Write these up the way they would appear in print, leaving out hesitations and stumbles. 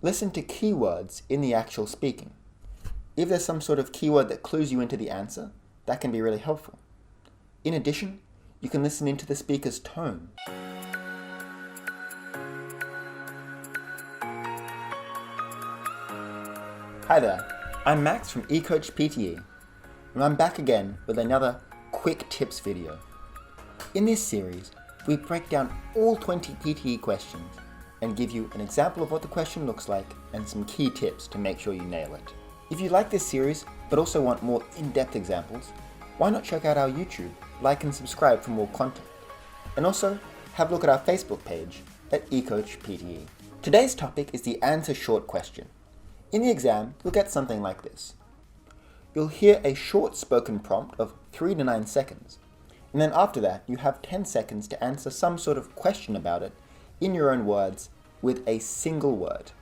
Listen to keywords in the actual speaking. If there's some sort of keyword that clues you into the answer, that can be really helpful. In addition, you can listen into the speaker's tone. Hi there, I'm Max from eCoach PTE, and I'm back again with another quick tips video. In this series, we break down all 20 PTE questions and give you an example of what the question looks like and some key tips to make sure you nail it. If you like this series, but also want more in-depth examples, why not check out our YouTube, like and subscribe for more content. And also, have a look at our Facebook page at eCoach PTE. Today's topic is the Answer Short Question. In the exam, you'll get something like this. You'll hear a short spoken prompt of 3 to 9 seconds, and then after that, you have 10 seconds to answer some sort of question about it in your own words with a single word.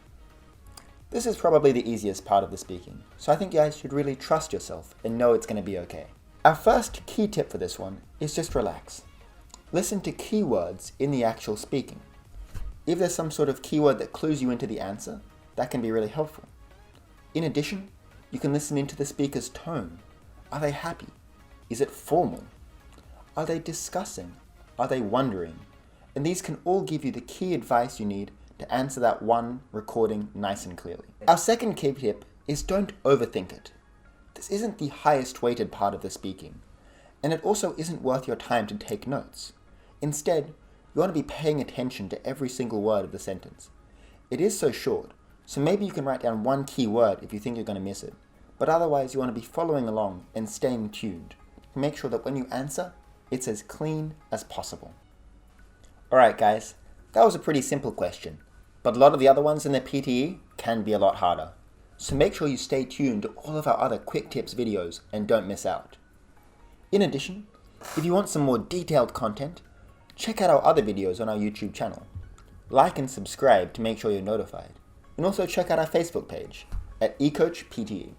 This is probably the easiest part of the speaking, so I think you guys should really trust yourself and know it's going to be okay. Our first key tip for this one is just relax. Listen to keywords in the actual speaking. If there's some sort of keyword that clues you into the answer, that can be really helpful. In addition, you can listen into the speaker's tone. Are they happy? Is it formal? Are they discussing? Are they wondering? And these can all give you the key advice you need to answer that one recording nice and clearly. Our second key tip is don't overthink it. This isn't the highest weighted part of the speaking, and it also isn't worth your time to take notes. Instead, you want to be paying attention to every single word of the sentence. It is so short, so maybe you can write down one key word if you think you're going to miss it, but otherwise you want to be following along and staying tuned to make sure that when you answer, it's as clean as possible. Alright guys, that was a pretty simple question, but a lot of the other ones in the PTE can be a lot harder. So make sure you stay tuned to all of our other quick tips videos and don't miss out. In addition, if you want some more detailed content, check out our other videos on our YouTube channel. Like and subscribe to make sure you're notified. And also check out our Facebook page at eCoach PTE.